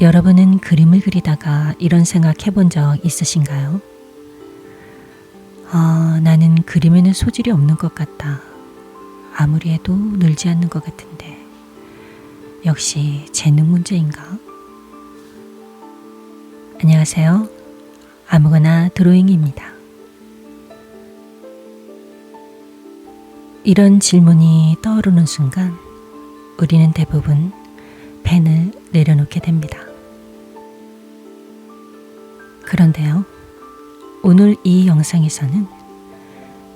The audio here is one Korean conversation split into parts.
여러분은 그림을 그리다가 이런 생각 해본 적 있으신가요? 나는 그림에는 소질이 없는 것 같다. 아무리 해도 늘지 않는 것 같은데. 역시 재능 문제인가? 안녕하세요. 아무거나 드로잉입니다. 이런 질문이 떠오르는 순간 우리는 대부분 펜을 내려놓게 됩니다. 그런데요, 오늘 이 영상에서는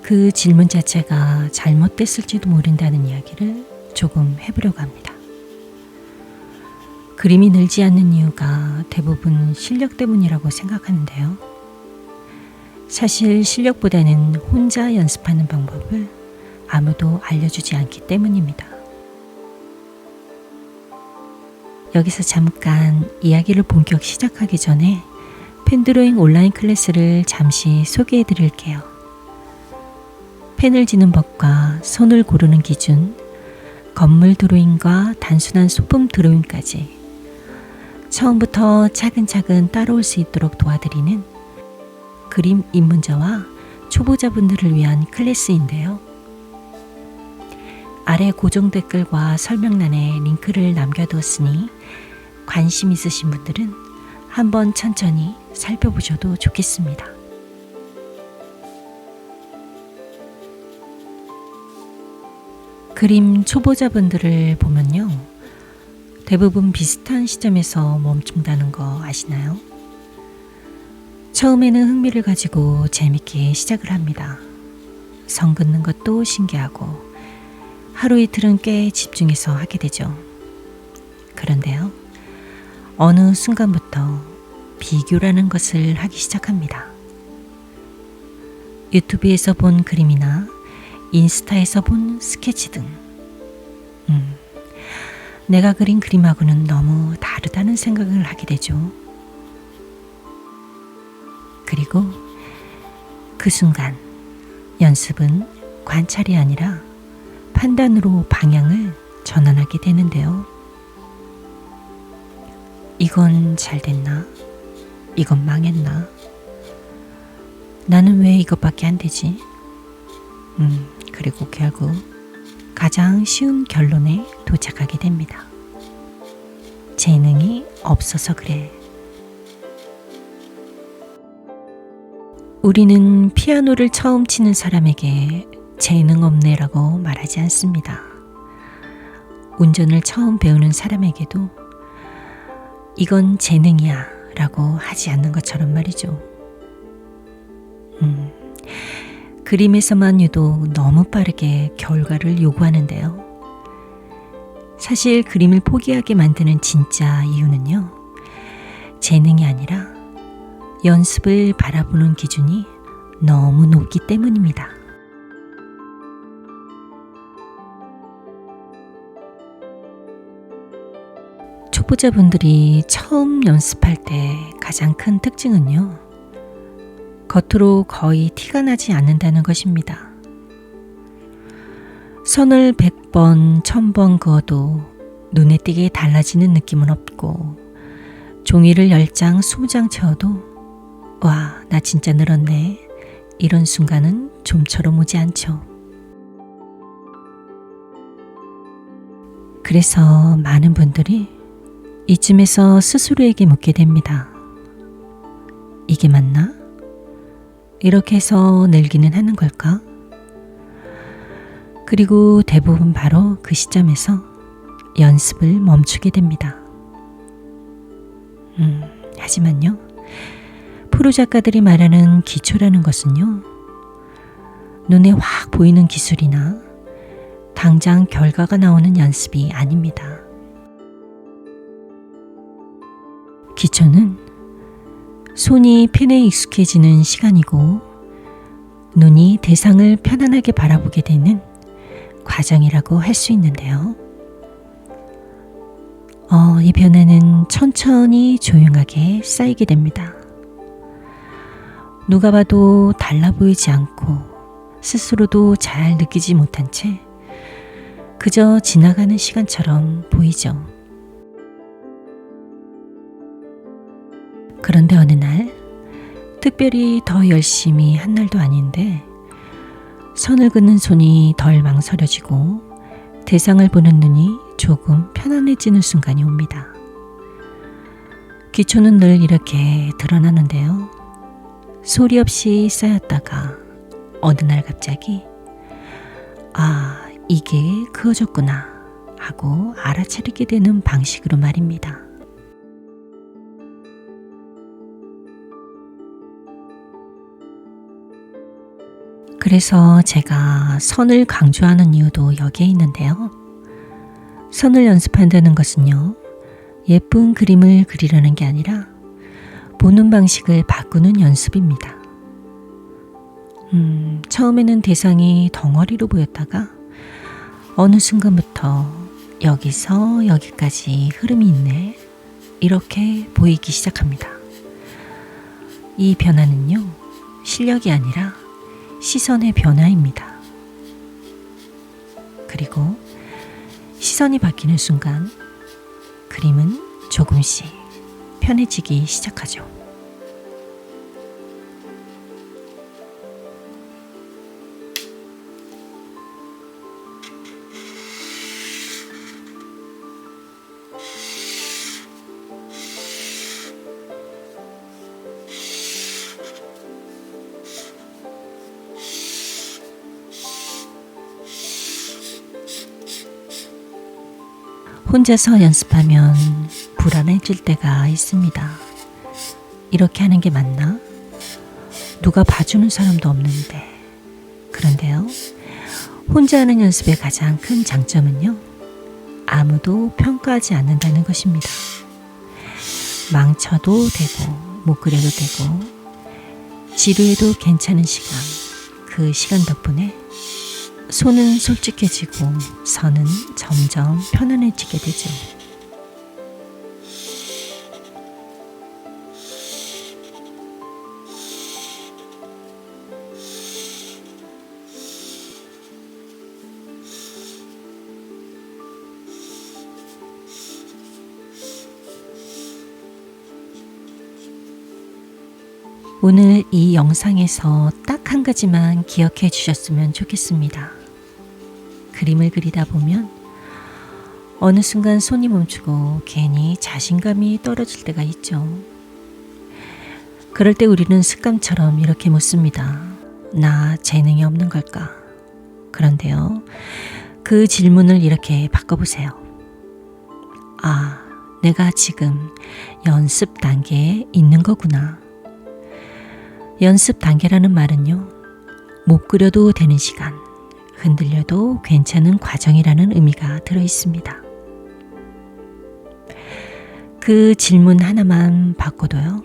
그 질문 자체가 잘못됐을지도 모른다는 이야기를 조금 해보려고 합니다. 그림이 늘지 않는 이유가 대부분 실력 때문이라고 생각하는데요. 사실 실력보다는 혼자 연습하는 방법을 아무도 알려주지 않기 때문입니다. 여기서 잠깐 이야기를 본격 시작하기 전에 펜드로잉 온라인 클래스를 잠시 소개해 드릴게요. 펜을 지는 법과 손을 고르는 기준, 건물 드로잉과 단순한 소품 드로잉까지 처음부터 차근차근 따라올 수 있도록 도와드리는 그림 입문자와 초보자분들을 위한 클래스인데요. 아래 고정 댓글과 설명란에 링크를 남겨두었으니 관심 있으신 분들은 한번 천천히 살펴보셔도 좋겠습니다. 그림 초보자분들을 보면요, 대부분 비슷한 시점에서 멈춘다는 거 아시나요? 처음에는 흥미를 가지고 재밌게 시작을 합니다. 선 긋는 것도 신기하고 하루 이틀은 꽤 집중해서 하게 되죠. 그런데요, 어느 순간부터 비교라는 것을 하기 시작합니다. 유튜브에서 본 그림이나 인스타에서 본 스케치 등 내가 그린 그림하고는 너무 다르다는 생각을 하게 되죠. 그리고 그 순간 연습은 관찰이 아니라 판단으로 방향을 전환하게 되는데요. 이건 잘 됐나? 이건 망했나? 나는 왜 이것밖에 안 되지? 그리고 결국 가장 쉬운 결론에 도착하게 됩니다. 재능이 없어서 그래. 우리는 피아노를 처음 치는 사람에게 재능 없네라고 말하지 않습니다. 운전을 처음 배우는 사람에게도 이건 재능이야 라고 하지 않는 것처럼 말이죠. 그림에서만 유독 너무 빠르게 결과를 요구하는데요. 사실 그림을 포기하게 만드는 진짜 이유는요, 재능이 아니라 연습을 바라보는 기준이 너무 높기 때문입니다. 초보자분들이 처음 연습할 때 가장 큰 특징은요, 겉으로 거의 티가 나지 않는다는 것입니다. 선을 100번, 1000번 그어도 눈에 띄게 달라지는 느낌은 없고, 종이를 10장, 20장 채워도 와, 나 진짜 늘었네, 이런 순간은 좀처럼 오지 않죠. 그래서 많은 분들이 이쯤에서 스스로에게 묻게 됩니다. 이게 맞나? 이렇게 해서 늘기는 하는 걸까? 그리고 대부분 바로 그 시점에서 연습을 멈추게 됩니다. 하지만요, 프로 작가들이 말하는 기초라는 것은요, 눈에 확 보이는 기술이나 당장 결과가 나오는 연습이 아닙니다. 기초는 손이 펜에 익숙해지는 시간이고, 눈이 대상을 편안하게 바라보게 되는 과정이라고 할 수 있는데요. 이 변화는 천천히 조용하게 쌓이게 됩니다. 누가 봐도 달라 보이지 않고 스스로도 잘 느끼지 못한 채 그저 지나가는 시간처럼 보이죠. 그런데 어느 날 특별히 더 열심히 한 날도 아닌데 선을 긋는 손이 덜 망설여지고 대상을 보는 눈이 조금 편안해지는 순간이 옵니다. 기초는 늘 이렇게 드러나는데요. 소리 없이 쌓였다가 어느 날 갑자기 아, 이게 그어졌구나 하고 알아차리게 되는 방식으로 말입니다. 그래서 제가 선을 강조하는 이유도 여기에 있는데요. 선을 연습한다는 것은요, 예쁜 그림을 그리려는 게 아니라 보는 방식을 바꾸는 연습입니다. 처음에는 대상이 덩어리로 보였다가 어느 순간부터 여기서 여기까지 흐름이 있네, 이렇게 보이기 시작합니다. 이 변화는요, 실력이 아니라 시선의 변화입니다. 그리고 시선이 바뀌는 순간 그림은 조금씩 편해지기 시작하죠. 혼자서 연습하면 불안해질 때가 있습니다. 이렇게 하는 게 맞나? 누가 봐주는 사람도 없는데. 그런데요, 혼자 하는 연습의 가장 큰 장점은요, 아무도 평가하지 않는다는 것입니다. 망쳐도 되고 못 그려도 되고 지루해도 괜찮은 시간, 그 시간 덕분에 손은 솔직해지고 선은 점점 편안해지게 되죠. 오늘 이 영상에서 딱 한 가지만 기억해 주셨으면 좋겠습니다. 그림을 그리다 보면 어느 순간 손이 멈추고 괜히 자신감이 떨어질 때가 있죠. 그럴 때 우리는 습관처럼 이렇게 묻습니다. 나 재능이 없는 걸까? 그런데요, 그 질문을 이렇게 바꿔보세요. 아, 내가 지금 연습 단계에 있는 거구나. 연습 단계라는 말은요, 못 그려도 되는 시간, 흔들려도 괜찮은 과정이라는 의미가 들어 있습니다. 그 질문 하나만 바꿔도요,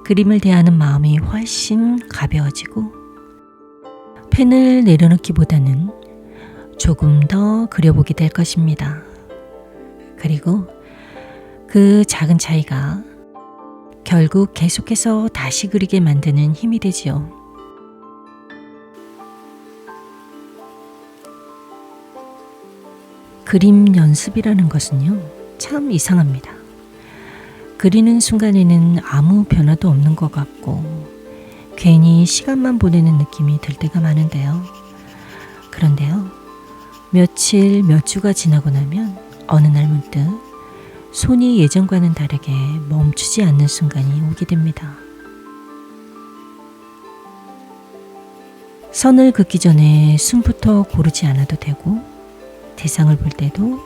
그림을 대하는 마음이 훨씬 가벼워지고 펜을 내려놓기보다는 조금 더 그려보게 될 것입니다. 그리고 그 작은 차이가 결국 계속해서 다시 그리게 만드는 힘이 되지요. 그림 연습이라는 것은요, 참 이상합니다. 그리는 순간에는 아무 변화도 없는 것 같고 괜히 시간만 보내는 느낌이 들 때가 많은데요. 그런데요, 며칠, 몇 주가 지나고 나면 어느 날 문득 손이 예전과는 다르게 멈추지 않는 순간이 오게 됩니다. 선을 긋기 전에 숨부터 고르지 않아도 되고 대상을 볼 때도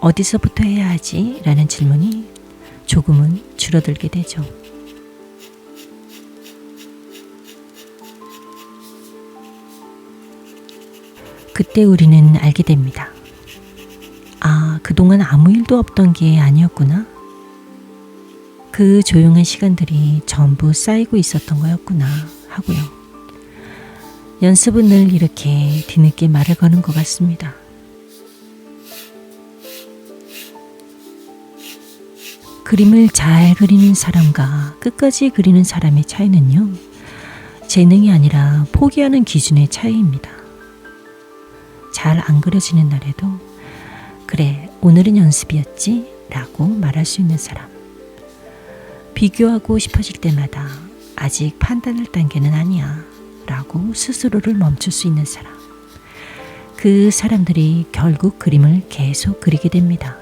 어디서부터 해야 하지? 라는 질문이 조금은 줄어들게 되죠. 그때 우리는 알게 됩니다. 아, 그동안 아무 일도 없던 게 아니었구나. 그 조용한 시간들이 전부 쌓이고 있었던 거였구나 하고요. 연습은 늘 이렇게 뒤늦게 말을 거는 것 같습니다. 그림을 잘 그리는 사람과 끝까지 그리는 사람의 차이는요, 재능이 아니라 포기하는 기준의 차이입니다. 잘 안 그려지는 날에도 그래, 오늘은 연습이었지? 라고 말할 수 있는 사람. 비교하고 싶어질 때마다 아직 판단할 단계는 아니야 라고 스스로를 멈출 수 있는 사람. 그 사람들이 결국 그림을 계속 그리게 됩니다.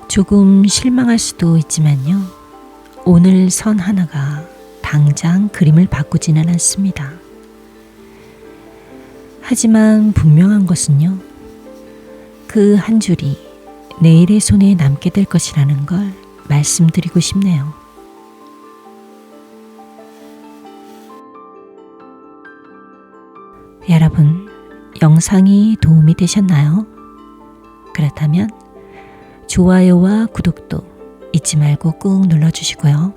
조금 실망할 수도 있지만요. 오늘 선 하나가 당장 그림을 바꾸지는 않습니다. 하지만 분명한 것은요. 그 한 줄이 내일의 손에 남게 될 것이라는 걸 말씀드리고 싶네요. 여러분, 영상이 도움이 되셨나요? 그렇다면 좋아요와 구독도 잊지 말고 꾹 눌러주시고요.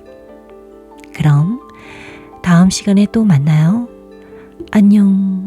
그럼 다음 시간에 또 만나요. 안녕.